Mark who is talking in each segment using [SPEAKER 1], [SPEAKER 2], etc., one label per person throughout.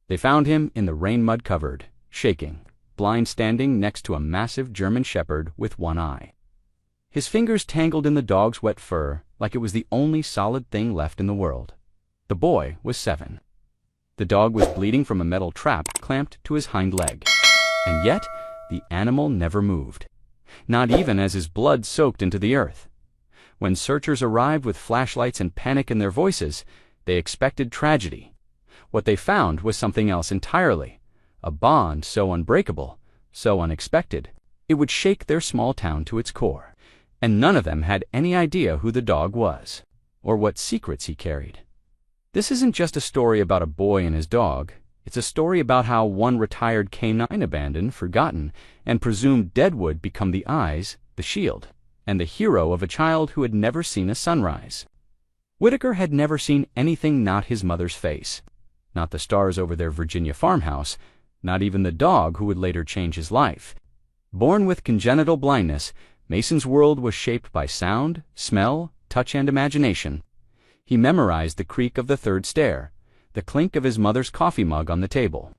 [SPEAKER 1] They found him in the rain-mud cupboard, shaking, blind, standing next to a massive German shepherd with one eye. His fingers tangled in the dog's wet fur like it was the only solid thing left in the world. The boy was 7. The dog was bleeding from a metal trap clamped to his hind leg. And yet, the animal never moved, not even as his blood soaked into the earth. When searchers arrived with flashlights and panic in their voices, they expected tragedy. What they found was something else entirely, a bond so unbreakable, so unexpected, it would shake their small town to its core. And none of them had any idea who the dog was, or what secrets he carried. This isn't just a story about a boy and his dog. It's a story about how one retired canine abandoned, forgotten, and presumed dead would become the eyes, the shield, and the hero of a child who had never seen a sunrise. Whitaker had never seen anything not his mother's face, not the stars over their Virginia farmhouse, not even the dog who would later change his life. Born with congenital blindness, Mason's world was shaped by sound, smell, touch, and imagination. He memorized the creak of the third stair, the clink of his mother's coffee mug on the table,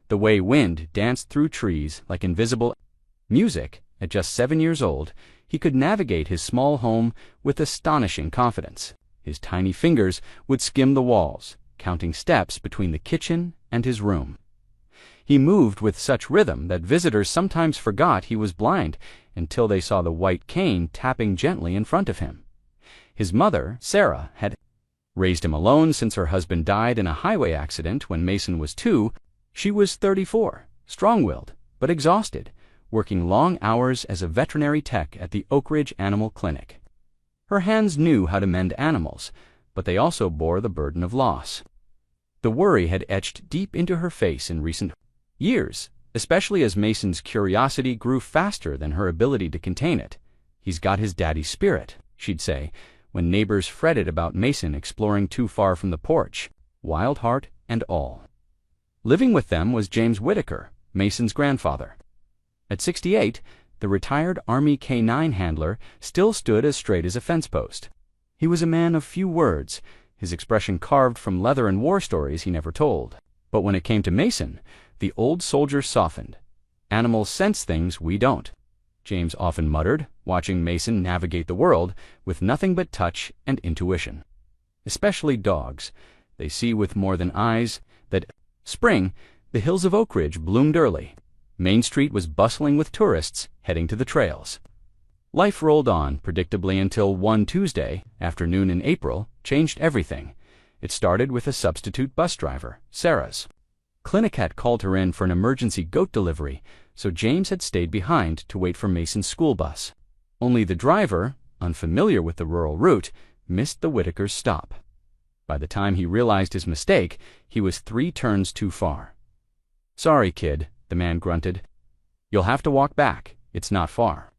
[SPEAKER 1] the way wind danced through trees like invisible music. At just 7 years old, he could navigate his small home with astonishing confidence. His tiny fingers would skim the walls, counting steps between the kitchen and his room. He moved with such rhythm that visitors sometimes forgot he was blind until they saw the white cane tapping gently in front of him. His mother, Sarah, had raised him alone since her husband died in a highway accident when Mason was 2. She was 34, strong-willed, but exhausted, working long hours as a veterinary tech at the Oak Ridge Animal Clinic. Her hands knew how to mend animals, but they also bore the burden of loss. The worry had etched deep into her face in recent years, especially as Mason's curiosity grew faster than her ability to contain it. "He's got his daddy's spirit," she'd say, when neighbors fretted about Mason exploring too far from the porch, wild heart and all. Living with them was James Whitaker, Mason's grandfather. At 68, the retired Army K-9 handler still stood as straight as a fence post. He was a man of few words, his expression carved from leather and war stories he never told. But when it came to Mason, the old soldier softened. "Animals sense things we don't," James often muttered, watching Mason navigate the world with nothing but touch and intuition. Especially dogs. They see with more than eyes. That spring, the hills of Oak Ridge bloomed early. Main Street was bustling with tourists heading to the trails. Life rolled on predictably until one Tuesday afternoon in April changed everything. It started with a substitute bus driver, Sarah's. Clinic had called her in for an emergency goat delivery, so James had stayed behind to wait for Mason's school bus. Only the driver, unfamiliar with the rural route, missed the Whitakers' stop. By the time he realized his mistake, he was 3 turns too far. "Sorry, kid," the man grunted. "You'll have to walk back. It's not far."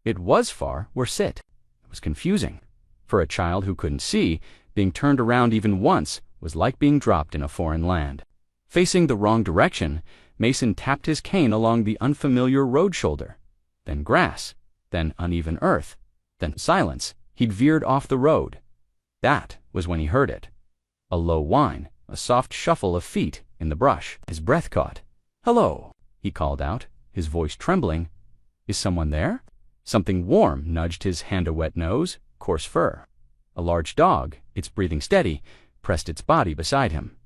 [SPEAKER 1] It was far where sit. It was confusing. For a child who couldn't see, being turned around even once was like being dropped in a foreign land. Facing the wrong direction, Mason tapped his cane along the unfamiliar road shoulder. Then grass, then uneven earth, then silence. He'd veered off the road. That was when he heard it. A low whine, a soft shuffle of feet in the brush. His breath caught. "Hello," he called out, his voice trembling. "Is someone there?" Something warm nudged his hand-a-wet nose, coarse fur. A large dog, its breathing steady, pressed its body beside him.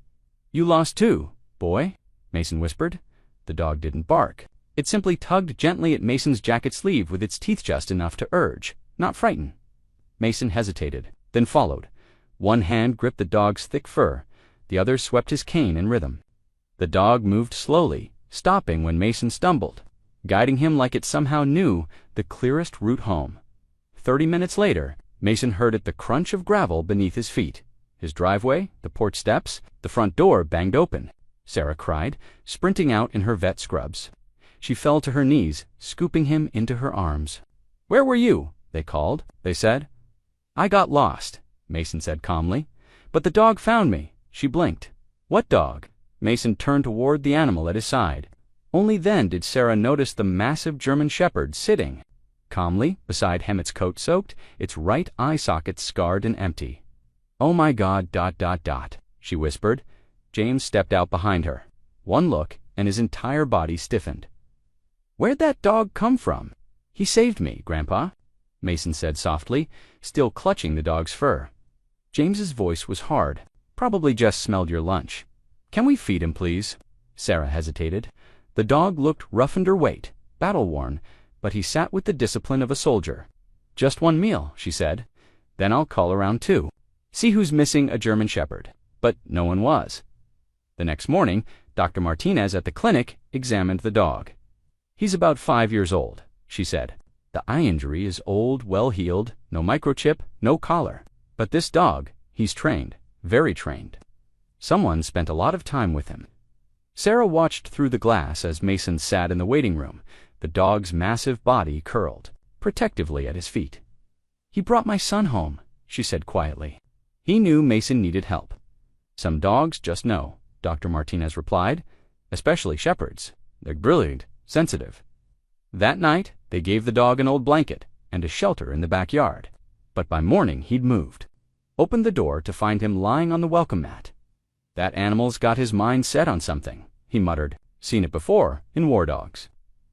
[SPEAKER 1] "You lost too, boy," Mason whispered. The dog didn't bark. It simply tugged gently at Mason's jacket sleeve with its teeth just enough to urge, not frighten. Mason hesitated, then followed. One hand gripped the dog's thick fur, the other swept his cane in rhythm. The dog moved slowly, stopping when Mason stumbled, guiding him like it somehow knew the clearest route home. 30 minutes later, Mason heard the crunch of gravel beneath his feet. His driveway, the porch steps, the front door banged open. Sarah cried, sprinting out in her vet scrubs. She fell to her knees, scooping him into her arms. "Where were you?" they called. They said. "I got lost," Mason said calmly. "But the dog found me." She blinked. "What dog?" Mason turned toward the animal at his side. Only then did Sarah notice the massive German shepherd sitting calmly beside Hemmett's coat soaked, its right eye socket scarred and empty. "Oh my God, ... she whispered. James stepped out behind her. One look, and his entire body stiffened. "Where'd that dog come from?" "He saved me, Grandpa," Mason said softly, still clutching the dog's fur. James's voice was hard. "Probably just smelled your lunch. Can we feed him, please?" Sarah hesitated. The dog looked rough underweight, battle-worn, but he sat with the discipline of a soldier. "Just one meal," she said. "Then I'll call around too. See who's missing a German Shepherd." But no one was. The next morning, Dr. Martinez at the clinic examined the dog. "He's about 5 years old," she said. "The eye injury is old, well-healed, no microchip, no collar. But this dog, he's trained, very trained. Someone spent a lot of time with him." Sarah watched through the glass as Mason sat in the waiting room, the dog's massive body curled protectively at his feet. "He brought my son home," she said quietly. He knew Mason needed help. "Some dogs just know," Dr. Martinez replied, "especially shepherds. They're brilliant, sensitive." That night, they gave the dog an old blanket and a shelter in the backyard. But by morning, he'd moved. Opened the door to find him lying on the welcome mat. "That animal's got his mind set on something," he muttered. "Seen it before, in war dogs.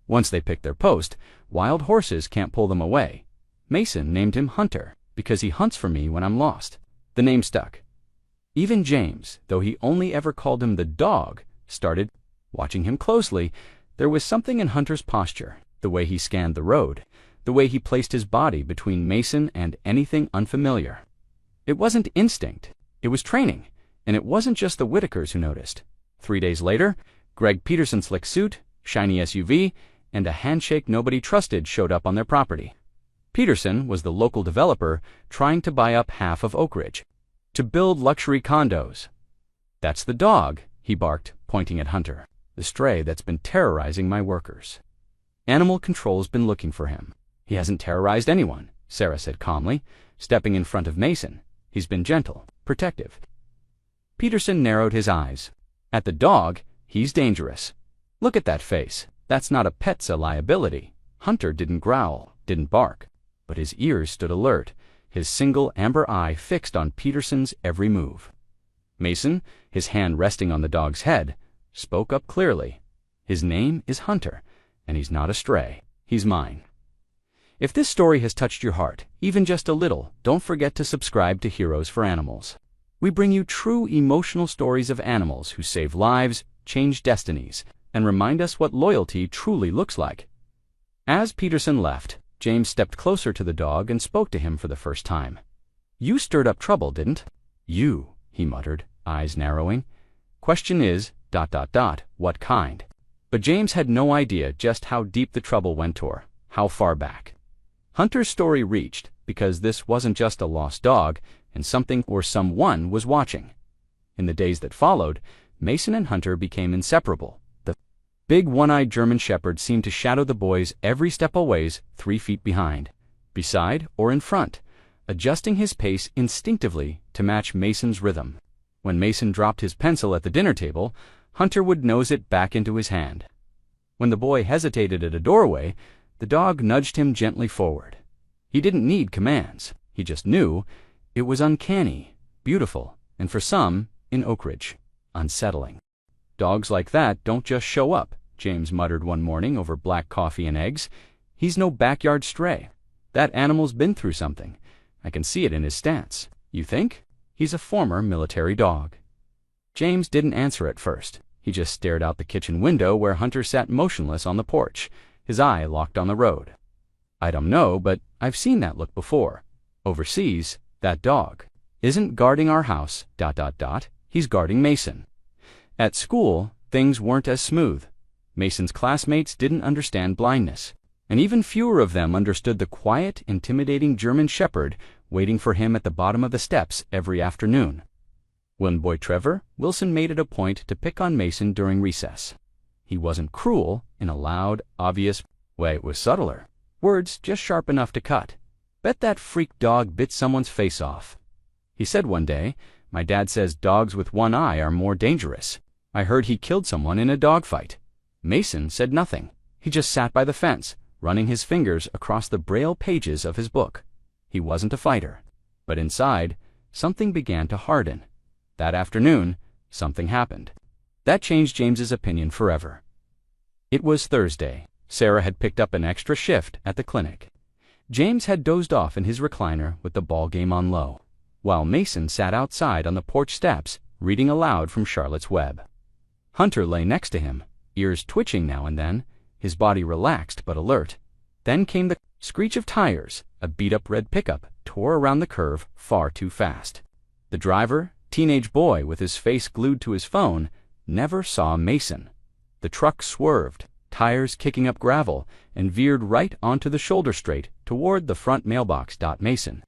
[SPEAKER 1] Once they pick their post, wild horses can't pull them away. Mason named him Hunter because he hunts for me when I'm lost." The name stuck. Even James, though he only ever called him the dog, started watching him closely. There was something in Hunter's posture, the way he scanned the road, the way he placed his body between Mason and anything unfamiliar. It wasn't instinct, it was training, and it wasn't just the Whitakers who noticed. 3 days later, Greg Peterson's slick suit, shiny SUV, and a handshake nobody trusted showed up on their property. Peterson was the local developer trying to buy up half of Oak Ridge, to build luxury condos. "That's the dog," he barked, pointing at Hunter, "the stray that's been terrorizing my workers." "Animal control's been looking for him. He hasn't terrorized anyone," Sarah said calmly, stepping in front of Mason. "He's been gentle, protective." Peterson narrowed his eyes. "At the dog, he's dangerous. Look at that face. That's not a pet's a liability." Hunter didn't growl, didn't bark, but his ears stood alert, his single amber eye fixed on Peterson's every move. Mason, his hand resting on the dog's head, spoke up clearly. "His name is Hunter, and he's not a stray. He's mine." If this story has touched your heart, even just a little, don't forget to subscribe to Heroes for Animals. We bring you true emotional stories of animals who save lives, change destinies, and remind us what loyalty truly looks like. As Peterson left, James stepped closer to the dog and spoke to him for the first time. "You stirred up trouble, didn't you?" he muttered, eyes narrowing. "Question is, ... what kind?" But James had no idea just how deep the trouble went or how far back. Hunter's story reached because this wasn't just a lost dog, and something or someone was watching. In the days that followed, Mason and Hunter became inseparable. The big one-eyed German Shepherd seemed to shadow the boys every step always 3 feet behind, beside or in front, adjusting his pace instinctively to match Mason's rhythm. When Mason dropped his pencil at the dinner table, Hunter would nose it back into his hand. When the boy hesitated at a doorway, the dog nudged him gently forward. He didn't need commands. He just knew. It was uncanny, beautiful, and for some, in Oak Ridge, unsettling. "Dogs like that don't just show up," James muttered one morning over black coffee and eggs. "He's no backyard stray. That animal's been through something. I can see it in his stance." "You think?" "He's a former military dog." James didn't answer at first. He just stared out the kitchen window where Hunter sat motionless on the porch, his eye locked on the road. "I don't know, but I've seen that look before. Overseas, that dog isn't guarding our house, ... he's guarding Mason." At school, things weren't as smooth. Mason's classmates didn't understand blindness, and even fewer of them understood the quiet, intimidating German Shepherd waiting for him at the bottom of the steps every afternoon. When boy Trevor, Wilson made it a point to pick on Mason during recess. He wasn't cruel in a loud, obvious way. It was subtler. Words just sharp enough to cut. "Bet that freak dog bit someone's face off." He said one day, "My dad says dogs with one eye are more dangerous. I heard he killed someone in a dogfight." Mason said nothing. He just sat by the fence, running his fingers across the braille pages of his book. He wasn't a fighter. But inside, something began to harden. That afternoon, something happened. That changed James's opinion forever. It was Thursday. Sarah had picked up an extra shift at the clinic. James had dozed off in his recliner with the ball game on low, while Mason sat outside on the porch steps reading aloud from Charlotte's Web. Hunter lay next to him, ears twitching now and then, his body relaxed but alert. Then came the screech of tires. A beat-up red pickup tore around the curve far too fast. The driver, teenage boy with his face glued to his phone, never saw Mason. The truck swerved, tires kicking up gravel, and veered right onto the shoulder straight toward the front mailbox. Mason,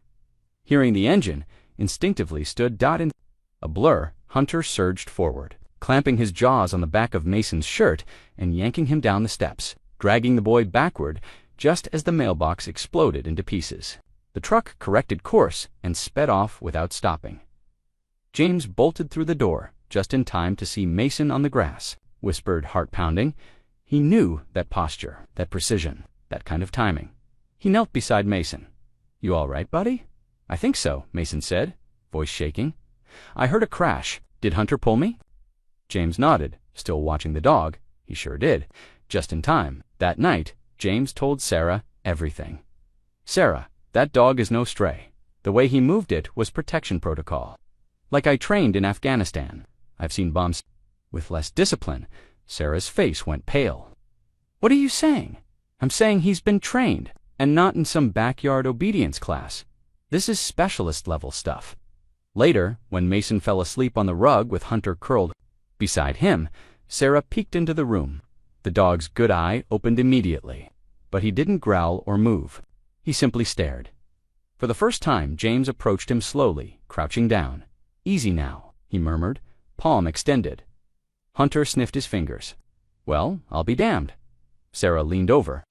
[SPEAKER 1] hearing the engine, instinctively stood in a blur. Hunter surged forward, clamping his jaws on the back of Mason's shirt and yanking him down the steps, dragging the boy backward just as the mailbox exploded into pieces. The truck corrected course and sped off without stopping. James bolted through the door just in time to see Mason on the grass, whispered, heart-pounding. He knew that posture, that precision, that kind of timing. He knelt beside Mason. "You all right, buddy?" "I think so," Mason said, voice shaking. "I heard a crash. Did Hunter pull me?" James nodded, still watching the dog. He sure did. Just in time. That night, James told Sarah everything. "Sarah, that dog is no stray. The way he moved it was protection protocol. Like I trained in Afghanistan. I've seen bombs with less discipline." Sarah's face went pale. "What are you saying?" "I'm saying he's been trained, and not in some backyard obedience class. This is specialist-level stuff." Later, when Mason fell asleep on the rug with Hunter curled beside him, Sarah peeked into the room. The dog's good eye opened immediately, but he didn't growl or move. He simply stared. For the first time, James approached him slowly, crouching down. "Easy now," he murmured, palm extended. Hunter sniffed his fingers. "Well, I'll be damned." Sarah leaned over.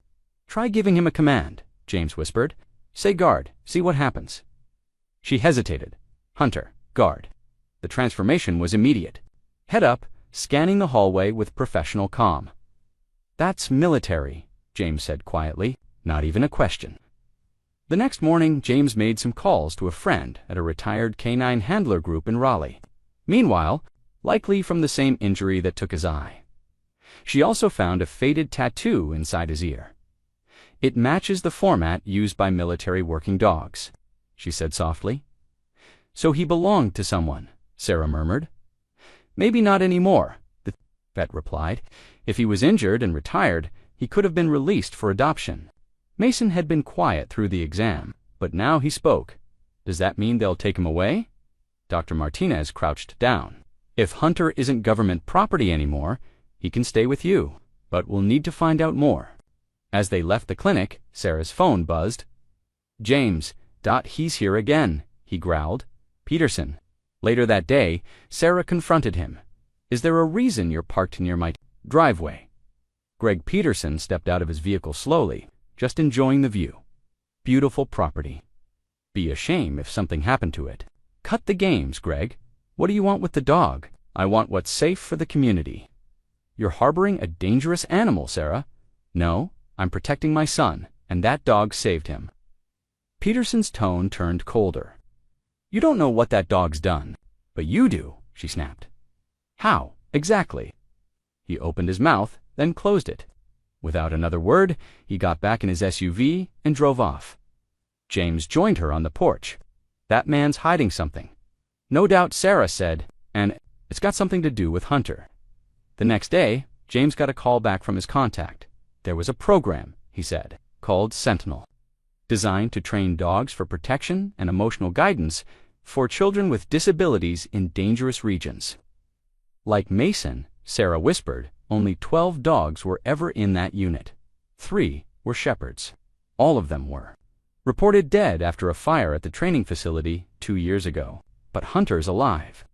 [SPEAKER 1] "Try giving him a command," James whispered. "Say guard, see what happens." She hesitated. "Hunter, guard." The transformation was immediate. Head up, scanning the hallway with professional calm. "That's military," James said quietly, not even a question. The next morning, James made some calls to a friend at a retired canine handler group in Raleigh. Meanwhile, likely from the same injury that took his eye. She also found a faded tattoo inside his ear. "It matches the format used by military working dogs," she said softly. "So he belonged to someone," Sarah murmured. "Maybe not anymore," the vet replied. "If he was injured and retired, he could have been released for adoption." Mason had been quiet through the exam, but now he spoke. "Does that mean they'll take him away?" Dr. Martinez crouched down. "If Hunter isn't government property anymore, he can stay with you, but we'll need to find out more." As they left the clinic, Sarah's phone buzzed. "James, he's here again," he growled. "Peterson." Later that day, Sarah confronted him. "Is there a reason you're parked near my driveway?" Greg Peterson stepped out of his vehicle slowly, just enjoying the view. "Beautiful property. Be a shame if something happened to it." "Cut the games, Greg. What do you want with the dog?" "I want what's safe for the community." "You're harboring a dangerous animal, Sarah." "No, I'm protecting my son, and that dog saved him." Peterson's tone turned colder. "You don't know what that dog's done, but you do," she snapped. "How, exactly?" He opened his mouth, then closed it. Without another word, he got back in his SUV and drove off. James joined her on the porch. "That man's hiding something." "No doubt," Sarah said, "and it's got something to do with Hunter." The next day, James got a call back from his contact. There was a program, he said, called Sentinel, designed to train dogs for protection and emotional guidance for children with disabilities in dangerous regions. Like Mason, Sarah whispered, only 12 dogs were ever in that unit. 3 were shepherds. All of them were reported dead after a fire at the training facility 2 years ago. But Hunter's alive.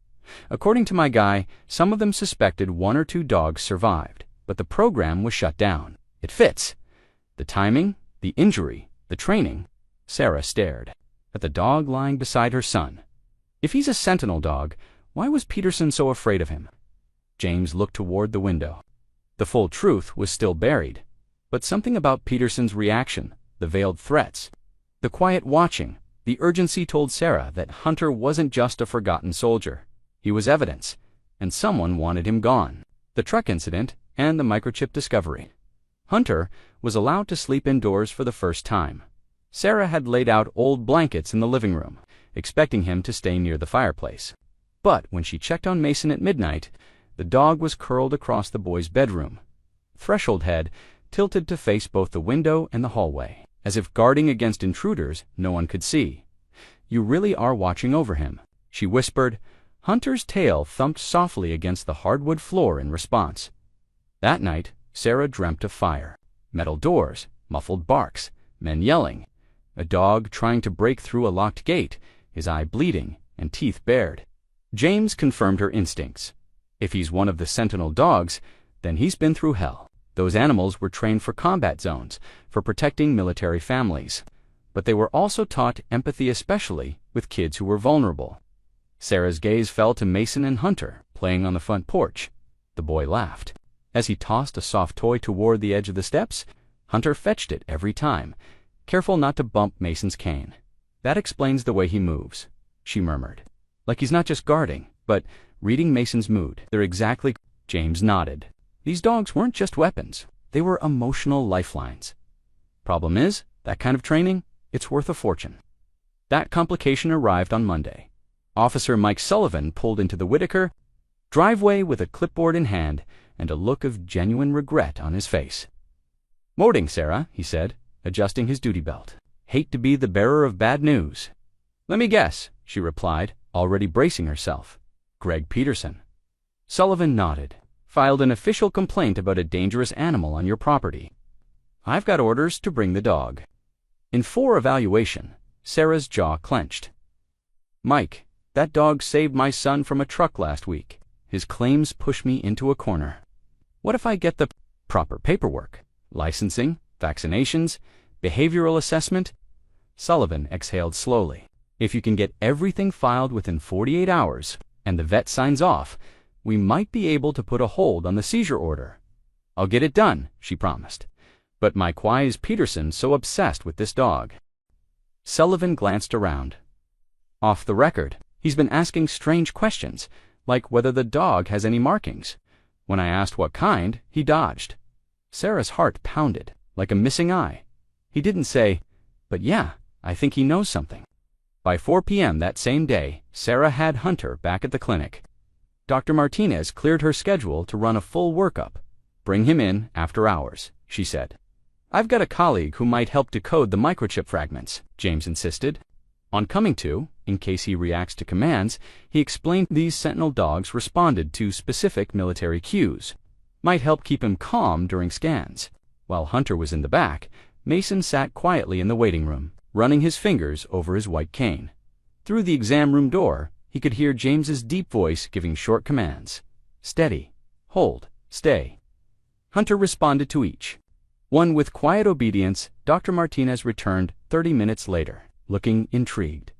[SPEAKER 1] According to my guy, some of them suspected 1 or 2 dogs survived, but the program was shut down. It fits. The timing, the injury, the training. Sarah stared at the dog lying beside her son. If he's a sentinel dog, why was Peterson so afraid of him? James looked toward the window. The full truth was still buried, but something about Peterson's reaction, the veiled threats, the quiet watching, the urgency told Sarah that Hunter wasn't just a forgotten soldier. He was evidence, and someone wanted him gone. The truck incident and the microchip discovery. Hunter was allowed to sleep indoors for the first time. Sarah had laid out old blankets in the living room, expecting him to stay near the fireplace. But when she checked on Mason at midnight, the dog was curled across the boy's bedroom, threshold head tilted to face both the window and the hallway, as if guarding against intruders no one could see. "You really are watching over him," she whispered. Hunter's tail thumped softly against the hardwood floor in response. That night, Sarah dreamt of fire, metal doors, muffled barks, men yelling, a dog trying to break through a locked gate, his eye bleeding and teeth bared. James confirmed her instincts. If he's one of the sentinel dogs, then he's been through hell. Those animals were trained for combat zones, for protecting military families. But they were also taught empathy, especially with kids who were vulnerable. Sarah's gaze fell to Mason and Hunter, playing on the front porch. The boy laughed. As he tossed a soft toy toward the edge of the steps, Hunter fetched it every time, careful not to bump Mason's cane. "That explains the way he moves," she murmured. "Like he's not just guarding, but reading Mason's mood." "They're exactly—" James nodded. "These dogs weren't just weapons. They were emotional lifelines. Problem is, that kind of training, it's worth a fortune." That complication arrived on Monday. Officer Mike Sullivan pulled into the Whitaker driveway with a clipboard in hand and a look of genuine regret on his face. "Morning, Sarah," he said, adjusting his duty belt. "Hate to be the bearer of bad news." "Let me guess," she replied, already bracing herself. "Greg Peterson." Sullivan nodded. "Filed an official complaint about a dangerous animal on your property. I've got orders to bring the dog." In full evaluation, Sarah's jaw clenched. "Mike, that dog saved my son from a truck last week. His claims push me into a corner. What if I get the proper paperwork? Licensing, vaccinations, behavioral assessment?" Sullivan exhaled slowly. "If you can get everything filed within 48 hours and the vet signs off, we might be able to put a hold on the seizure order." "I'll get it done," she promised. "But Mike, why is Peterson so obsessed with this dog?" Sullivan glanced around. "Off the record, he's been asking strange questions, like whether the dog has any markings. When I asked what kind, he dodged." Sarah's heart pounded, like a missing eye. He didn't say, "But yeah, I think he knows something." By 4 p.m. that same day, Sarah had Hunter back at the clinic. Dr. Martinez cleared her schedule to run a full workup. "Bring him in after hours," she said. "I've got a colleague who might help decode the microchip fragments," James insisted. On coming to, in case he reacts to commands, he explained these sentinel dogs responded to specific military cues. Might help keep him calm during scans. While Hunter was in the back, Mason sat quietly in the waiting room, running his fingers over his white cane. Through the exam room door, he could hear James's deep voice giving short commands. Steady, hold, stay. Hunter responded to each. One with quiet obedience, Dr. Martinez returned 30 minutes later, looking intrigued.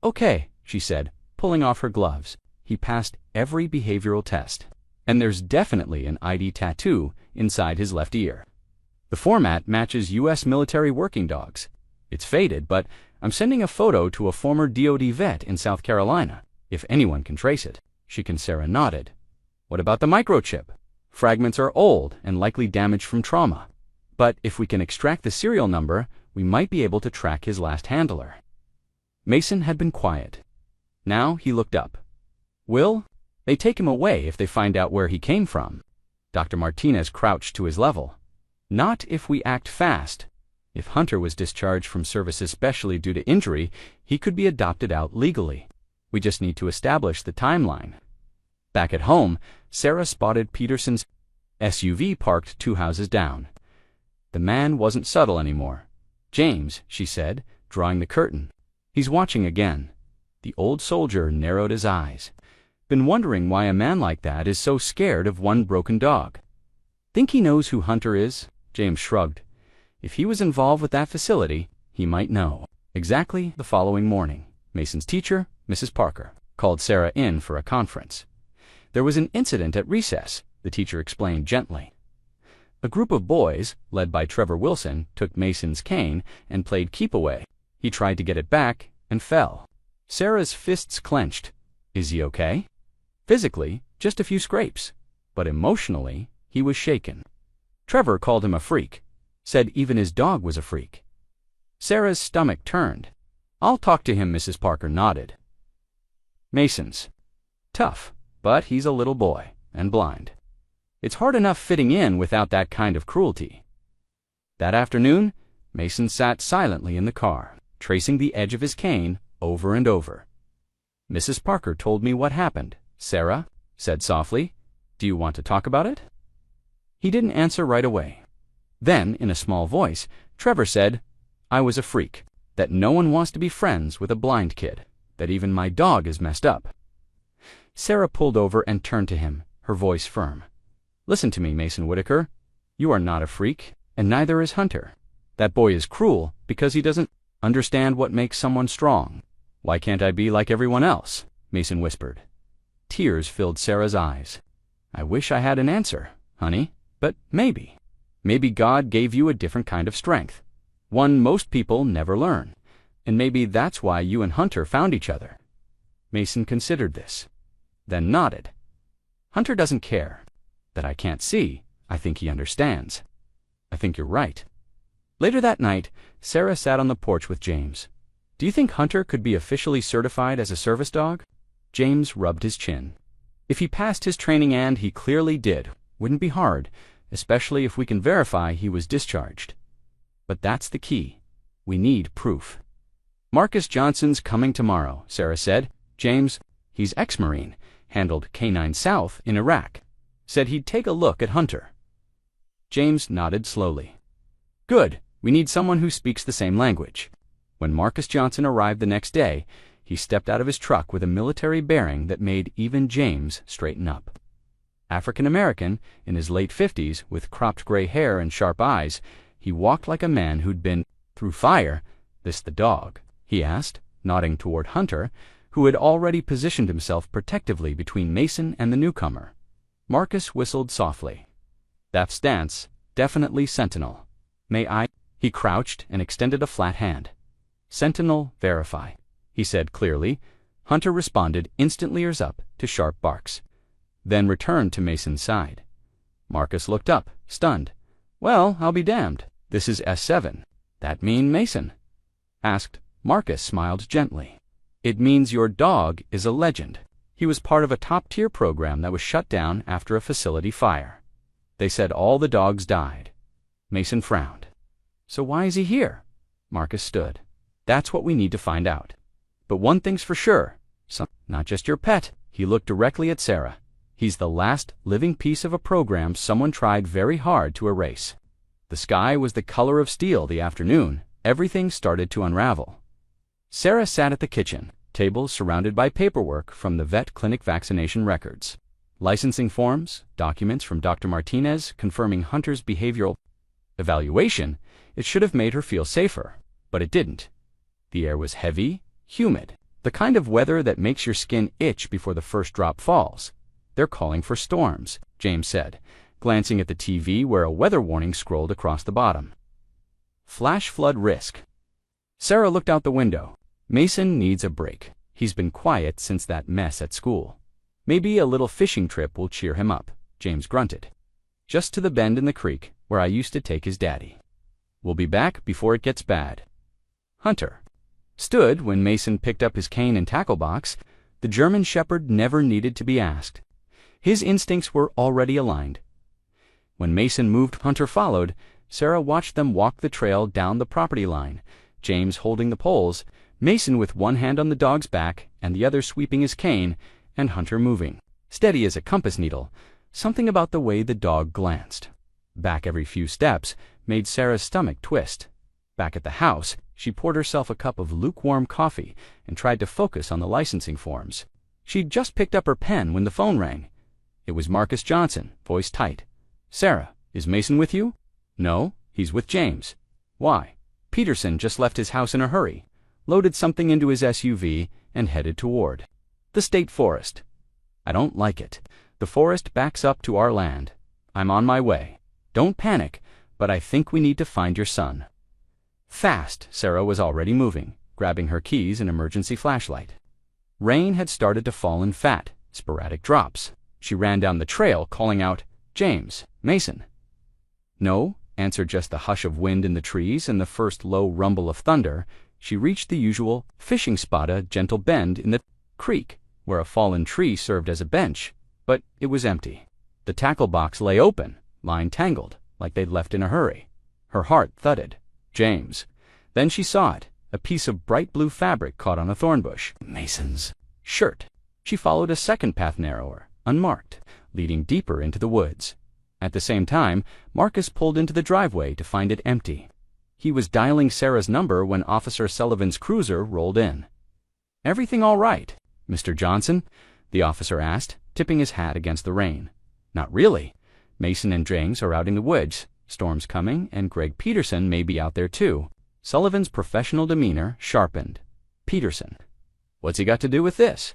[SPEAKER 1] "Okay," she said, pulling off her gloves. "He passed every behavioral test. And there's definitely an ID tattoo inside his left ear. The format matches U.S. military working dogs. It's faded, but I'm sending a photo to a former DoD vet in South Carolina, if anyone can trace it." Sarah nodded. "What about the microchip? Fragments are old and likely damaged from trauma. But if we can extract the serial number, we might be able to track his last handler." Mason had been quiet. Now he looked up. "Will? They take him away if they find out where he came from." Dr. Martinez crouched to his level. "Not if we act fast. If Hunter was discharged from service especially due to injury, he could be adopted out legally. We just need to establish the timeline." Back at home, Sarah spotted Peterson's SUV parked 2 houses down. The man wasn't subtle anymore. "James," she said, drawing the curtain. "He's watching again." The old soldier narrowed his eyes. "Been wondering why a man like that is so scared of one broken dog." "Think he knows who Hunter is?" James shrugged. "If he was involved with that facility, he might know." Exactly the following morning, Mason's teacher, Mrs. Parker, called Sarah in for a conference. "There was an incident at recess," the teacher explained gently. "A group of boys, led by Trevor Wilson, took Mason's cane and played keep away. He tried to get it back and fell." Sarah's fists clenched. "Is he okay?" "Physically, just a few scrapes, but emotionally, he was shaken. Trevor called him a freak, said even his dog was a freak. Sarah's stomach turned. "I'll talk to him," Mrs. Parker nodded. Mason's tough, but he's a little boy, and blind. It's hard enough fitting in without that kind of cruelty. That afternoon, Mason sat silently in the car, tracing the edge of his cane over and over. "Mrs. Parker told me what happened," Sarah said softly. "Do you want to talk about it?" He didn't answer right away. Then, in a small voice, Trevor said, "I was a freak, that no one wants to be friends with a blind kid, that even my dog is messed up." Sarah pulled over and turned to him, her voice firm. "Listen to me, Mason Whitaker. You are not a freak, and neither is Hunter. That boy is cruel because he doesn't understand what makes someone strong." "Why can't I be like everyone else?" Mason whispered. Tears filled Sarah's eyes. "I wish I had an answer, honey, but maybe God gave you a different kind of strength, one most people never learn, and maybe that's why you and Hunter found each other." Mason considered this, then nodded. "Hunter doesn't care. That I can't see. I think he understands." "I think you're right." Later that night, Sarah sat on the porch with James. "Do you think Hunter could be officially certified as a service dog?" James rubbed his chin. "If he passed his training, and he clearly did, wouldn't be hard, especially if we can verify he was discharged. But that's the key. We need proof." "Marcus Johnson's coming tomorrow," Sarah said. "James, he's ex-Marine, handled K-9 South in Iraq. Said he'd take a look at Hunter." James nodded slowly. "Good. We need someone who speaks the same language." When Marcus Johnson arrived the next day, he stepped out of his truck with a military bearing that made even James straighten up. African-American, in his late 50s, with cropped gray hair and sharp eyes, he walked like a man who'd been through fire. "This the dog?" he asked, nodding toward Hunter, who had already positioned himself protectively between Mason and the newcomer. Marcus whistled softly. "That stance, definitely Sentinel. May I?" He crouched and extended a flat hand. "Sentinel, verify," he said clearly. Hunter responded, instant ears up to sharp barks, then returned to Mason's side. Marcus looked up, stunned. "Well, I'll be damned. This is S7. That mean Mason?" asked. Marcus smiled gently. "It means your dog is a legend. He was part of a top-tier program that was shut down after a facility fire. They said all the dogs died." Mason frowned. "So why is he here?" Marcus stood. "That's what we need to find out. But one thing's for sure. Not just your pet." He looked directly at Sarah. "He's the last living piece of a program someone tried very hard to erase." The sky was the color of steel the afternoon. Everything started to unravel. Sarah sat at the kitchen table surrounded by paperwork from the vet clinic vaccination records. Licensing forms, documents from Dr. Martinez confirming Hunter's behavioral evaluation. It should have made her feel safer, but it didn't. The air was heavy, humid, the kind of weather that makes your skin itch before the first drop falls. "They're calling for storms," James said, glancing at the TV where a weather warning scrolled across the bottom. "Flash flood risk." Sarah looked out the window. "Mason needs a break. He's been quiet since that mess at school. Maybe a little fishing trip will cheer him up," James grunted. "Just to the bend in the creek where I used to take his daddy. We'll be back before it gets bad." Hunter stood when Mason picked up his cane and tackle box. The German Shepherd never needed to be asked. His instincts were already aligned. When Mason moved, Hunter followed. Sarah watched them walk the trail down the property line, James holding the poles, Mason with one hand on the dog's back and the other sweeping his cane, and Hunter moving, steady as a compass needle. Something about the way the dog glanced back every few steps made Sarah's stomach twist. Back at the house, she poured herself a cup of lukewarm coffee and tried to focus on the licensing forms. She'd just picked up her pen when the phone rang. It was Marcus Johnson, voice tight. "Sarah, is Mason with you?" "No, he's with James." "Why?" "Peterson just left his house in a hurry, loaded something into his SUV, and headed toward the state forest." "I don't like it. The forest backs up to our land. I'm on my way. Don't panic, but I think we need to find your son." Fast, Sarah was already moving, grabbing her keys and emergency flashlight. Rain had started to fall in fat, sporadic drops. She ran down the trail, calling out, "James, Mason." "No," answered just the hush of wind in the trees and the first low rumble of thunder. She reached the usual fishing spot, a gentle bend in the creek, where a fallen tree served as a bench, but it was empty. The tackle box lay open, line tangled, like they'd left in a hurry. Her heart thudded. James. Then she saw it, a piece of bright blue fabric caught on a thorn bush. Mason's shirt. She followed a second path narrower, unmarked, leading deeper into the woods. At the same time, Marcus pulled into the driveway to find it empty. He was dialing Sarah's number when Officer Sullivan's cruiser rolled in. "Everything all right, Mr. Johnson?" the officer asked, tipping his hat against the rain. "Not really. Mason and James are out in the woods. Storm's coming, and Greg Peterson may be out there too." Sullivan's professional demeanor sharpened. "Peterson. What's he got to do with this?"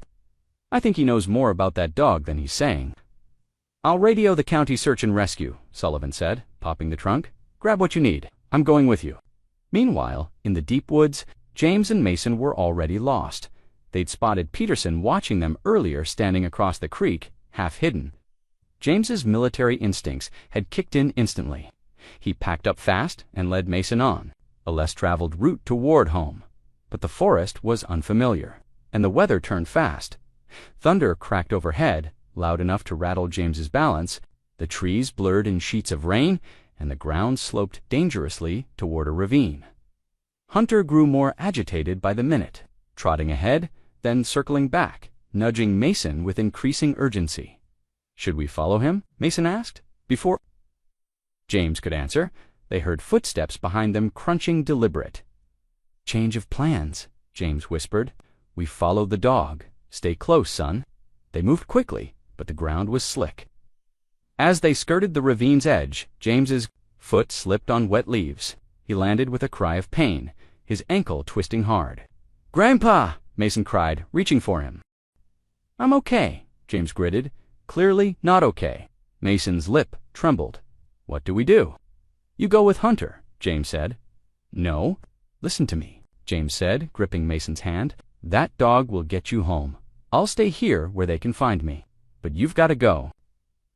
[SPEAKER 1] "I think he knows more about that dog than he's saying." "I'll radio the county search and rescue," Sullivan said, popping the trunk. "Grab what you need. I'm going with you." Meanwhile, in the deep woods, James and Mason were already lost. They'd spotted Peterson watching them earlier, standing across the creek, half hidden. James's military instincts had kicked in instantly. He packed up fast and led Mason on, a less traveled route toward home. But the forest was unfamiliar, and the weather turned fast. Thunder cracked overhead, loud enough to rattle James's balance. The trees blurred in sheets of rain, and the ground sloped dangerously toward a ravine. Hunter grew more agitated by the minute, trotting ahead, then circling back, nudging Mason with increasing urgency. "Should we follow him?" Mason asked. Before James could answer, they heard footsteps behind them, crunching deliberate. "Change of plans," James whispered. "We followed the dog. Stay close, son." They moved quickly, but the ground was slick. As they skirted the ravine's edge, James's foot slipped on wet leaves. He landed with a cry of pain, his ankle twisting hard. "Grandpa!" Mason cried, reaching for him. "I'm okay," James gritted, clearly not okay. Mason's lip trembled. "What do we do?" "You go with Hunter," James said. "No. Listen to me," James said, gripping Mason's hand. "That dog will get you home. I'll stay here where they can find me. But you've got to go."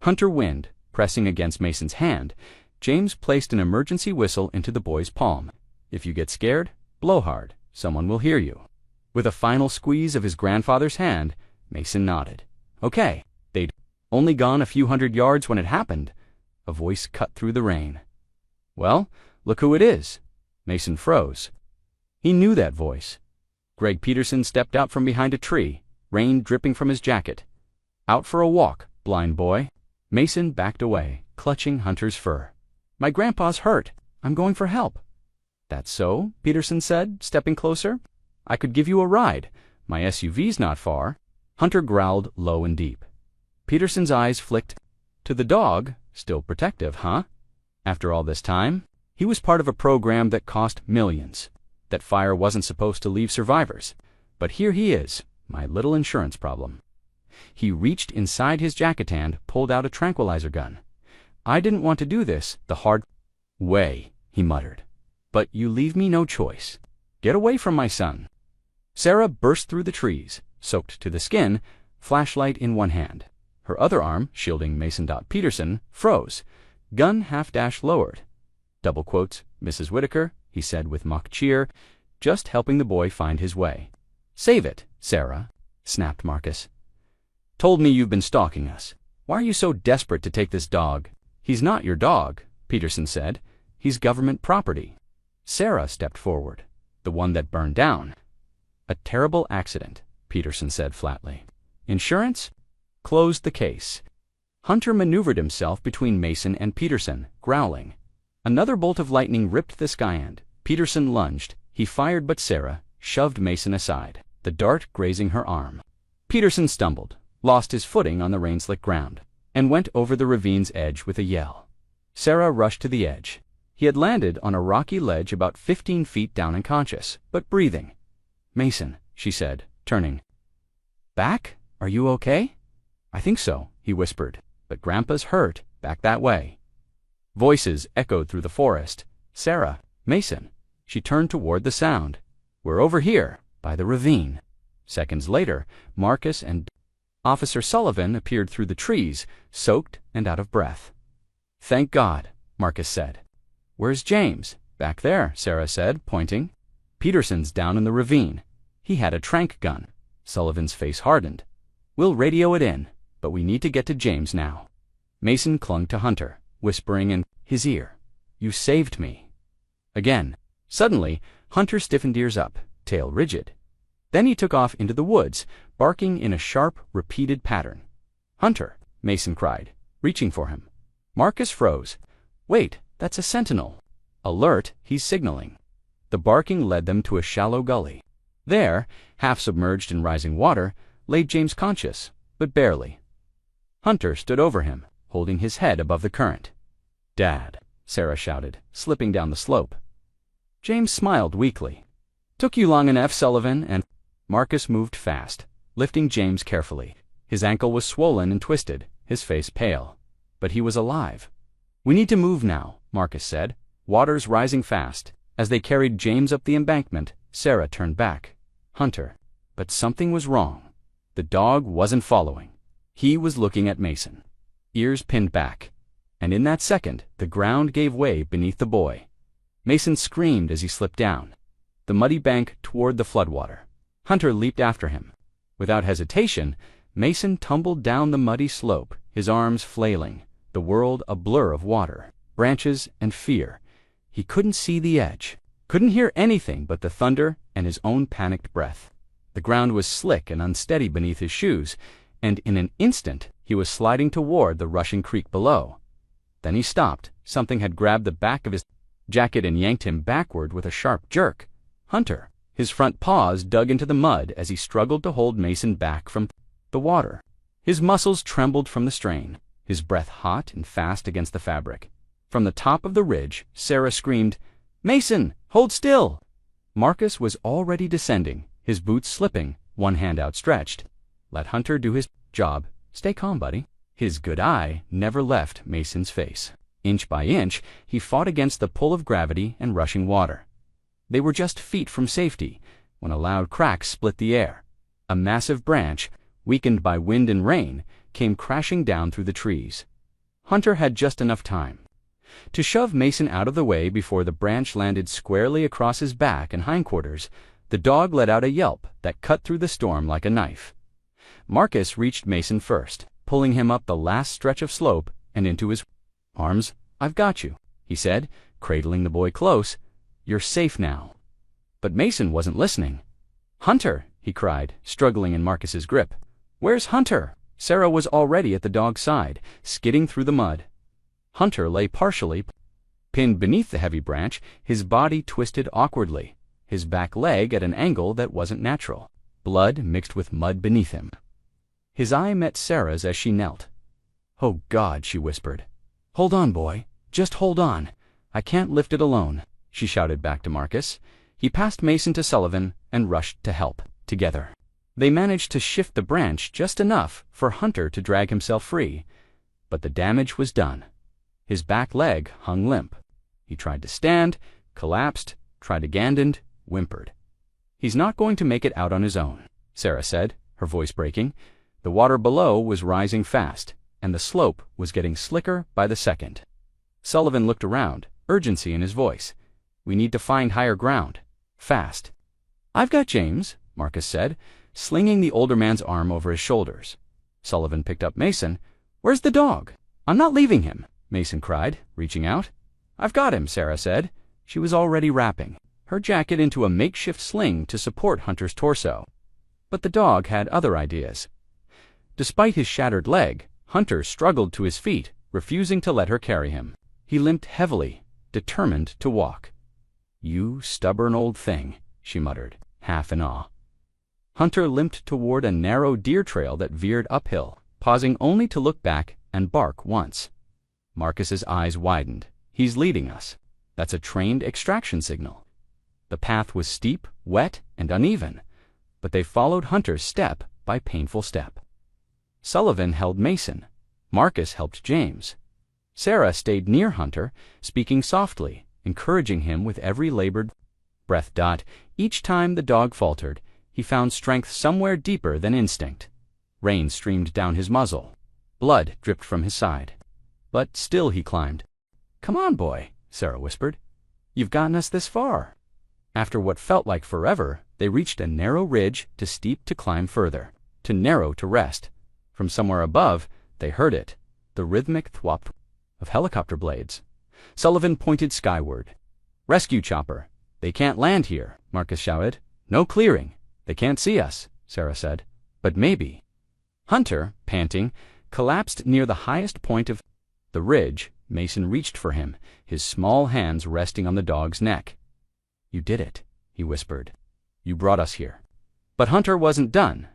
[SPEAKER 1] Hunter wind pressing against Mason's hand, James placed an emergency whistle into the boy's palm. "If you get scared, blow hard. Someone will hear you." With a final squeeze of his grandfather's hand, Mason nodded. "Okay." They'd only gone a few hundred yards when it happened. A voice cut through the rain. "Well, look who it is." Mason froze. He knew that voice. Greg Peterson stepped out from behind a tree, rain dripping from his jacket. "Out for a walk, blind boy." Mason backed away, clutching Hunter's fur. "My grandpa's hurt. I'm going for help." "That's so?" Peterson said, stepping closer. "I could give you a ride. My SUV's not far." Hunter growled low and deep. Peterson's eyes flicked to the dog, still protective, huh? After all this time, he was part of a program that cost millions. That fire wasn't supposed to leave survivors. But here he is, my little insurance problem. He reached inside his jacket and pulled out a tranquilizer gun. "I didn't want to do this the hard way," he muttered. "But you leave me no choice. Get away from my son." Sarah burst through the trees, soaked to the skin, flashlight in one hand. Her other arm, shielding Mason. Peterson, froze, gun half-dash lowered. Double quotes, "Mrs. Whitaker," he said with mock cheer, just helping the boy find his way. "Save it, Sarah," snapped Marcus. "Told me you've been stalking us. Why are you so desperate to take this dog?" "He's not your dog," Peterson said. "He's government property." Sarah stepped forward. "The one that burned down." "A terrible accident," Peterson said flatly. "Insurance? Closed the case." Hunter maneuvered himself between Mason and Peterson, growling. Another bolt of lightning ripped the sky, and Peterson lunged. He fired, but Sarah shoved Mason aside, the dart grazing her arm. Peterson stumbled, lost his footing on the rain-slick ground, and went over the ravine's edge with a yell. Sarah rushed to the edge. He had landed on a rocky ledge about 15 feet down, unconscious, but breathing. "Mason," she said, turning. "Back? Are you okay?" "I think so," he whispered, "but Grandpa's hurt back that way." Voices echoed through the forest. "Sarah, Mason." She turned toward the sound. "We're over here, by the ravine." Seconds later, Marcus and Officer Sullivan appeared through the trees, soaked and out of breath. "Thank God," Marcus said. "Where's James?" "Back there," Sarah said, pointing. "Peterson's down in the ravine. He had a tranq gun." Sullivan's face hardened. "We'll radio it in, but we need to get to James now." Mason clung to Hunter, whispering in his ear, "You saved me." Again. Suddenly, Hunter stiffened ears up, tail rigid. Then he took off into the woods, barking in a sharp, repeated pattern. "Hunter!" Mason cried, reaching for him. Marcus froze. "Wait, that's a sentinel." "Alert, he's signaling." The barking led them to a shallow gully. There, half submerged in rising water, lay James conscious, but barely. Hunter stood over him, holding his head above the current. "Dad," Sarah shouted, slipping down the slope. James smiled weakly. "Took you long enough, Sullivan," and Marcus moved fast, lifting James carefully. His ankle was swollen and twisted, his face pale. But he was alive. "We need to move now," Marcus said. "Water's rising fast." As they carried James up the embankment, Sarah turned back. Hunter. But something was wrong. The dog wasn't following. He was looking at Mason, ears pinned back. And in that second, the ground gave way beneath the boy. Mason screamed as he slipped down the muddy bank toward the floodwater. Hunter leaped after him. Without hesitation, Mason tumbled down the muddy slope, his arms flailing, the world a blur of water, branches, and fear. He couldn't see the edge, couldn't hear anything but the thunder and his own panicked breath. The ground was slick and unsteady beneath his shoes, and in an instant he was sliding toward the rushing creek below. Then he stopped. Something had grabbed the back of his jacket and yanked him backward with a sharp jerk. Hunter. His front paws dug into the mud as he struggled to hold Mason back from the water. His muscles trembled from the strain, his breath hot and fast against the fabric. From the top of the ridge, Sarah screamed, "Mason, hold still!" Marcus was already descending, his boots slipping, one hand outstretched. Let Hunter do his job. Stay calm, buddy. His good eye never left Mason's face. Inch by inch, he fought against the pull of gravity and rushing water. They were just feet from safety when a loud crack split the air. A massive branch, weakened by wind and rain, came crashing down through the trees. Hunter had just enough time to shove Mason out of the way before the branch landed squarely across his back and hindquarters. The dog let out a yelp that cut through the storm like a knife. Marcus reached Mason first, pulling him up the last stretch of slope and into his arms. "I've got you," he said, cradling the boy close. "You're safe now." But Mason wasn't listening. "Hunter!" he cried, struggling in Marcus's grip. "Where's Hunter?" Sarah was already at the dog's side, skidding through the mud. Hunter lay partially pinned beneath the heavy branch, his body twisted awkwardly, his back leg at an angle that wasn't natural, blood mixed with mud beneath him. His eye met Sarah's as she knelt. "Oh God," she whispered. "Hold on, boy. Just hold on. I can't lift it alone," she shouted back to Marcus. He passed Mason to Sullivan and rushed to help. Together, they managed to shift the branch just enough for Hunter to drag himself free. But the damage was done. His back leg hung limp. He tried to stand, collapsed, tried again and whimpered. "He's not going to make it out on his own," Sarah said, her voice breaking. The water below was rising fast, and the slope was getting slicker by the second. Sullivan looked around, urgency in his voice. "We need to find higher ground. Fast." "I've got James," Marcus said, slinging the older man's arm over his shoulders. Sullivan picked up Mason. "Where's the dog?" "I'm not leaving him," Mason cried, reaching out. "I've got him," Sarah said. She was already wrapping her jacket into a makeshift sling to support Hunter's torso. But the dog had other ideas. Despite his shattered leg, Hunter struggled to his feet, refusing to let her carry him. He limped heavily, determined to walk. "You stubborn old thing," she muttered, half in awe. Hunter limped toward a narrow deer trail that veered uphill, pausing only to look back and bark once. Marcus's eyes widened. "He's leading us. That's a trained extraction signal." The path was steep, wet, and uneven, but they followed Hunter step by painful step. Sullivan held Mason. Marcus helped James. Sarah stayed near Hunter, speaking softly, encouraging him with every labored breath. Each time the dog faltered, he found strength somewhere deeper than instinct. Rain streamed down his muzzle. Blood dripped from his side. But still he climbed. "Come on, boy," Sarah whispered. "You've gotten us this far." After what felt like forever, they reached a narrow ridge, too steep to climb further, too narrow to rest. From somewhere above, they heard it, the rhythmic thwop of helicopter blades. Sullivan pointed skyward. "Rescue chopper. They can't land here," Marcus shouted. "No clearing. They can't see us," Sarah said. "But maybe." Hunter, panting, collapsed near the highest point of the ridge. Mason reached for him, his small hands resting on the dog's neck. "You did it," he whispered. "You brought us here." But Hunter wasn't done.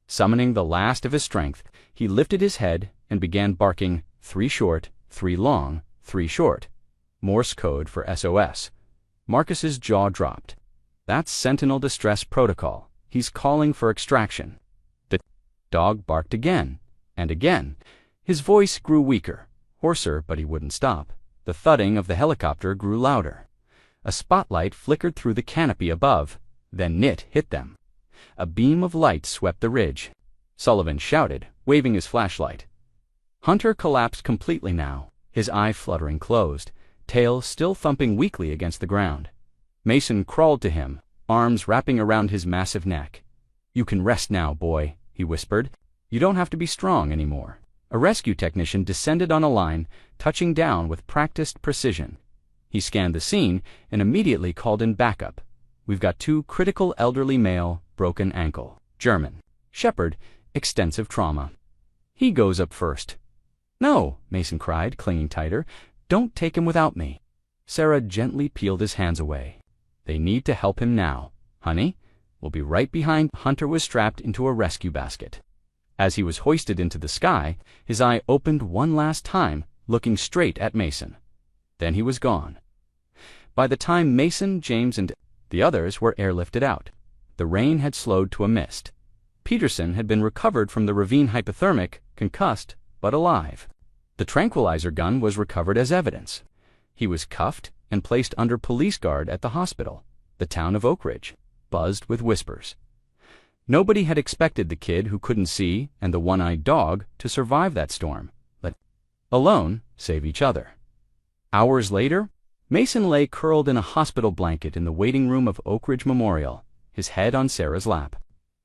[SPEAKER 1] Summoning the last of his strength, he lifted his head and began barking 3 short, 3 long, 3 short. Morse code for SOS. Marcus's jaw dropped. That's Sentinel Distress Protocol. He's calling for extraction. The dog barked again, and again. His voice grew weaker, hoarser, but he wouldn't stop. The thudding of the helicopter grew louder. A spotlight flickered through the canopy above, then it hit them. A beam of light swept the ridge. Sullivan shouted, waving his flashlight. Hunter collapsed completely now, his eye fluttering closed, tail still thumping weakly against the ground. Mason crawled to him, arms wrapping around his massive neck. "You can rest now, boy," he whispered. "You don't have to be strong anymore." A rescue technician descended on a line, touching down with practiced precision. He scanned the scene and immediately called in backup. "We've got 2 critical elderly male, broken ankle. German. Shepherd, extensive trauma." "He goes up first." "No," Mason cried, clinging tighter. "Don't take him without me." Sarah gently peeled his hands away. "They need to help him now. Honey, we'll be right behind." Hunter was strapped into a rescue basket. As he was hoisted into the sky, his eye opened one last time, looking straight at Mason. Then he was gone. By the time Mason, James, and the others were airlifted out, the rain had slowed to a mist. Peterson had been recovered from the ravine hypothermic, concussed, but alive. The tranquilizer gun was recovered as evidence. He was cuffed and placed under police guard at the hospital. The town of Oak Ridge buzzed with whispers. Nobody had expected the kid who couldn't see and the one-eyed dog to survive that storm, let alone save each other. Hours later, Mason lay curled in a hospital blanket in the waiting room of Oak Ridge Memorial, his head on Sarah's lap.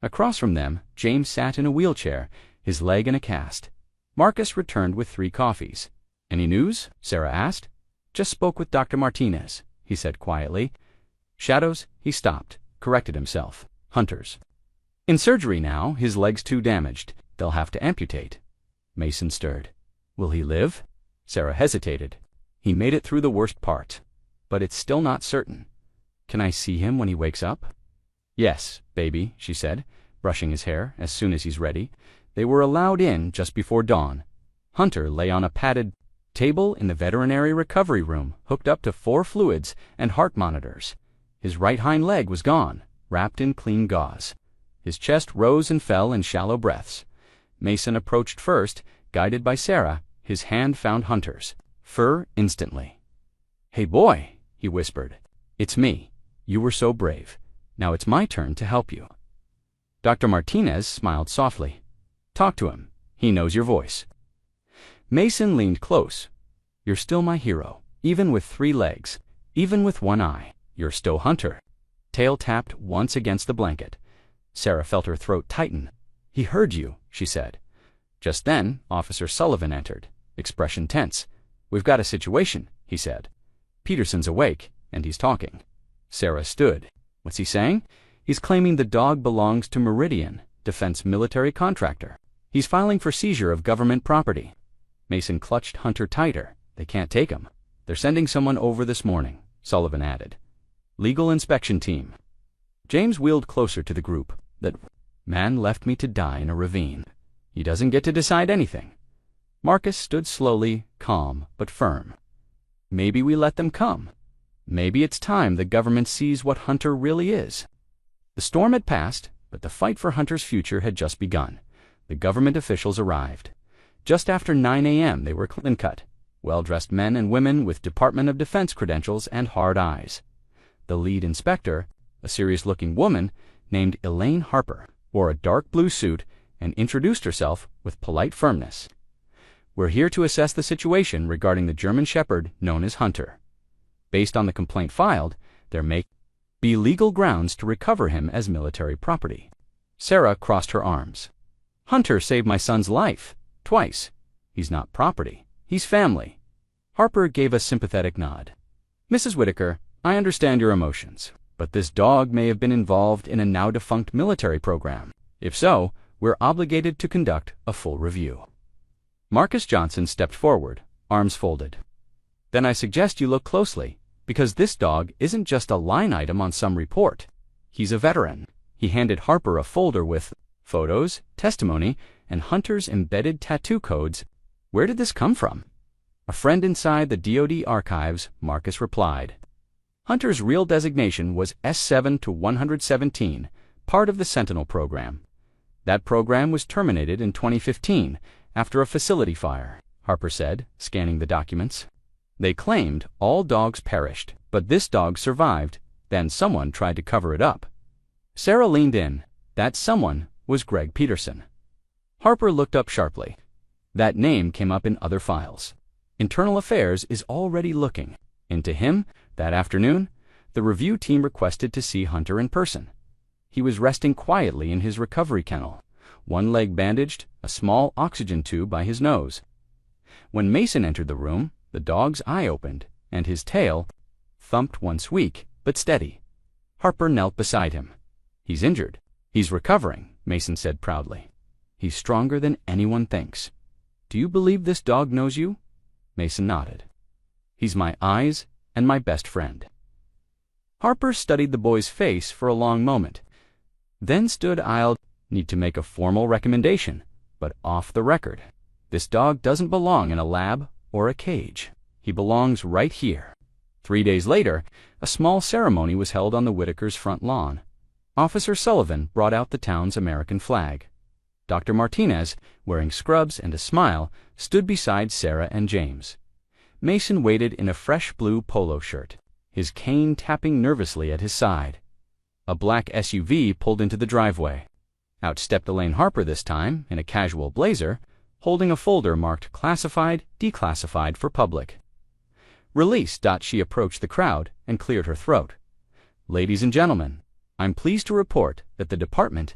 [SPEAKER 1] Across from them, James sat in a wheelchair, his leg in a cast. Marcus returned with 3 coffees. "Any news?" Sarah asked. "Just spoke with Dr. Martinez," he said quietly. "Shadows?" He stopped, corrected himself. "Hunters. In surgery now, his leg's too damaged. They'll have to amputate." Mason stirred. "Will he live?" Sarah hesitated. "He made it through the worst part, but it's still not certain. Can I see him when he wakes up?" "Yes, baby," she said, brushing his hair as soon as he's ready. They were allowed in just before dawn. Hunter lay on a padded table in the veterinary recovery room, hooked up to 4 fluids and heart monitors. His right hind leg was gone, wrapped in clean gauze. His chest rose and fell in shallow breaths. Mason approached first, guided by Sarah. His hand found Hunter's fur instantly. "Hey, boy," he whispered. "It's me. You were so brave. Now it's my turn to help you." Dr. Martinez smiled softly. "Talk to him. He knows your voice." Mason leaned close. "You're still my hero, even with 3 legs, even with 1 eye. You're still Hunter." Tail tapped once against the blanket. Sarah felt her throat tighten. "He heard you," she said. Just then, Officer Sullivan entered, expression tense. "We've got a situation," he said. "Peterson's awake, and he's talking." Sarah stood. "What's he saying?" "He's claiming the dog belongs to Meridian, defense military contractor. He's filing for seizure of government property." Mason clutched Hunter tighter. "They can't take him. They're sending someone over this morning," Sullivan added. "Legal inspection team." James wheeled closer to the group. "That man left me to die in a ravine. He doesn't get to decide anything." Marcus stood slowly, calm but firm. "Maybe we let them come. Maybe it's time the government sees what Hunter really is." The storm had passed, but the fight for Hunter's future had just begun. The government officials arrived. Just after 9 a.m. they were clean-cut, well-dressed men and women with Department of Defense credentials and hard eyes. The lead inspector, a serious-looking woman named Elaine Harper, wore a dark blue suit and introduced herself with polite firmness. "We're here to assess the situation regarding the German Shepherd known as Hunter. Based on the complaint filed, there may be legal grounds to recover him as military property." Sarah crossed her arms. "Hunter saved my son's life, twice. He's not property. He's family." Harper gave a sympathetic nod. "Mrs. Whitaker, I understand your emotions, but this dog may have been involved in a now-defunct military program. If so, we're obligated to conduct a full review." Marcus Johnson stepped forward, arms folded. "Then I suggest you look closely, because this dog isn't just a line item on some report. He's a veteran." He handed Harper a folder with photos, testimony, and Hunter's embedded tattoo codes. "Where did this come from?" "A friend inside the DoD archives," Marcus replied. Hunter's real designation was S7 to 117, part of the Sentinel program. That program was terminated in 2015 after a facility fire, Harper said, scanning the documents. "They claimed all dogs perished, but this dog survived. Then someone tried to cover it up." Sarah leaned in. That someone was Greg Peterson. Harper looked up sharply. That name came up in other files. Internal Affairs is already looking into him. That afternoon, the review team requested to see Hunter in person. He was resting quietly in his recovery kennel, one leg bandaged, a small oxygen tube by his nose. When Mason entered the room, the dog's eye opened, and his tail thumped once weak, but steady. Harper knelt beside him. "He's injured. He's recovering," Mason said proudly. "He's stronger than anyone thinks." "Do you believe this dog knows you?" Mason nodded. "He's my eyes and my best friend." Harper studied the boy's face for a long moment, then stood. "I'll need to make a formal recommendation, but off the record. This dog doesn't belong in a lab or a cage. He belongs right here." 3 days later, a small ceremony was held on the Whitakers' front lawn. Officer Sullivan brought out the town's American flag. Dr. Martinez, wearing scrubs and a smile, stood beside Sarah and James. Mason waited in a fresh blue polo shirt, his cane tapping nervously at his side. A black SUV pulled into the driveway. Out stepped Elaine Harper this time, in a casual blazer, holding a folder marked classified, declassified for public. "Release." She approached the crowd and cleared her throat. "Ladies and gentlemen, I'm pleased to report that the Department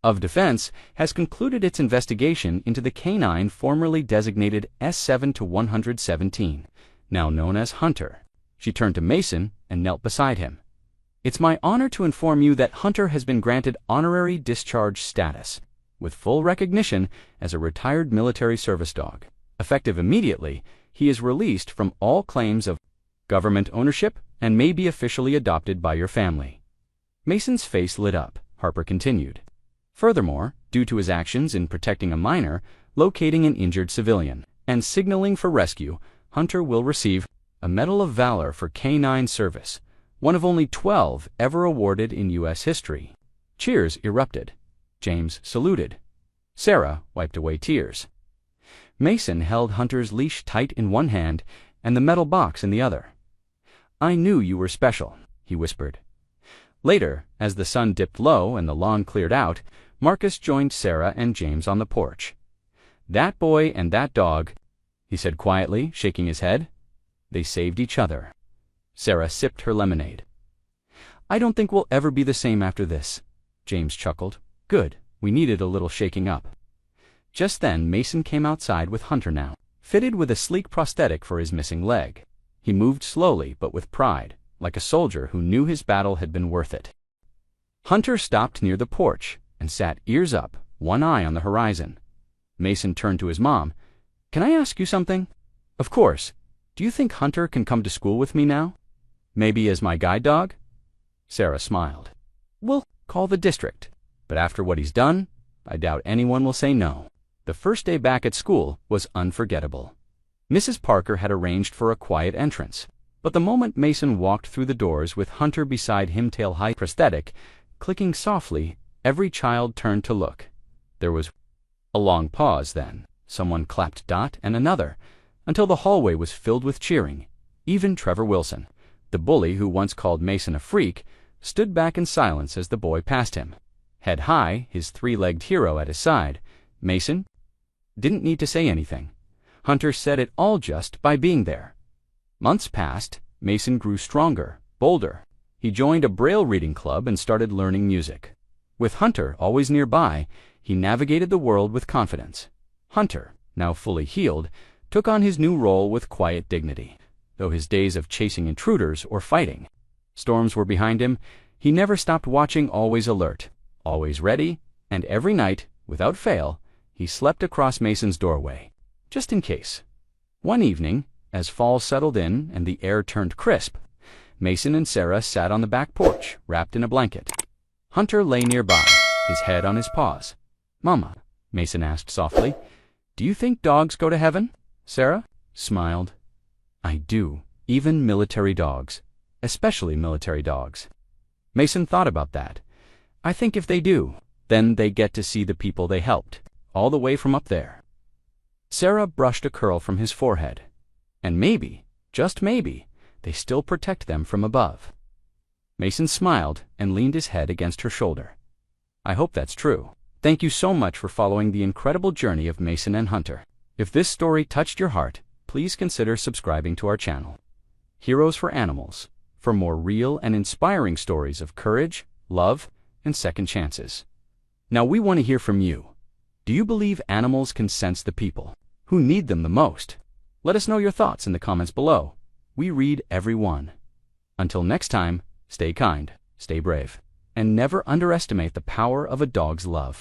[SPEAKER 1] of Defense has concluded its investigation into the canine formerly designated S7 to 117, now known as Hunter." She turned to Mason and knelt beside him. "It's my honor to inform you that Hunter has been granted honorary discharge status, with full recognition as a retired military service dog. Effective immediately, he is released from all claims of government ownership and may be officially adopted by your family." Mason's face lit up. Harper continued. "Furthermore, due to his actions in protecting a minor, locating an injured civilian, and signaling for rescue, Hunter will receive a Medal of Valor for Canine Service, one of only 12 ever awarded in U.S. history." Cheers erupted. James saluted. Sarah wiped away tears. Mason held Hunter's leash tight in one hand and the metal box in the other. "I knew you were special," he whispered. Later, as the sun dipped low and the lawn cleared out, Marcus joined Sarah and James on the porch. "That boy and that dog," he said quietly, shaking his head. "They saved each other." Sarah sipped her lemonade. "I don't think we'll ever be the same after this." James chuckled. "Good. We needed a little shaking up." Just then Mason came outside with Hunter now, fitted with a sleek prosthetic for his missing leg. He moved slowly but with pride, like a soldier who knew his battle had been worth it. Hunter stopped near the porch and sat ears up, one eye on the horizon. Mason turned to his mom. "Can I ask you something?" "Of course. Do you think Hunter can come to school with me now? Maybe as my guide dog?" Sarah smiled. "We'll call the district, but after what he's done, I doubt anyone will say no." The first day back at school was unforgettable. Mrs. Parker had arranged for a quiet entrance, but the moment Mason walked through the doors with Hunter beside him, tail-high prosthetic, clicking softly, every child turned to look. There was a long pause, then someone clapped Dot and another, until the hallway was filled with cheering. Even Trevor Wilson, the bully who once called Mason a freak, stood back in silence as the boy passed him. Head high, his three-legged hero at his side, Mason didn't need to say anything. Hunter said it all just by being there. Months passed. Mason grew stronger, bolder. He joined a Braille reading club and started learning music. With Hunter always nearby, he navigated the world with confidence. Hunter, now fully healed, took on his new role with quiet dignity. Though his days of chasing intruders or fighting storms were behind him, he never stopped watching, always alert, always ready, and every night, without fail, he slept across Mason's doorway, just in case. One evening, as fall settled in and the air turned crisp, Mason and Sarah sat on the back porch, wrapped in a blanket. Hunter lay nearby, his head on his paws. "Mama," Mason asked softly, "do you think dogs go to heaven?" Sarah smiled. "I do, even military dogs, especially military dogs." Mason thought about that. "I think if they do, then they get to see the people they helped, all the way from up there." Sarah brushed a curl from his forehead. "And maybe, just maybe, they still protect them from above." Mason smiled and leaned his head against her shoulder. "I hope that's true." Thank you so much for following the incredible journey of Mason and Hunter. If this story touched your heart, please consider subscribing to our channel, Heroes for Animals, for more real and inspiring stories of courage, love, and second chances. Now we want to hear from you. Do you believe animals can sense the people who need them the most? Let us know your thoughts in the comments below. We read every one. Until next time, stay kind, stay brave, and never underestimate the power of a dog's love.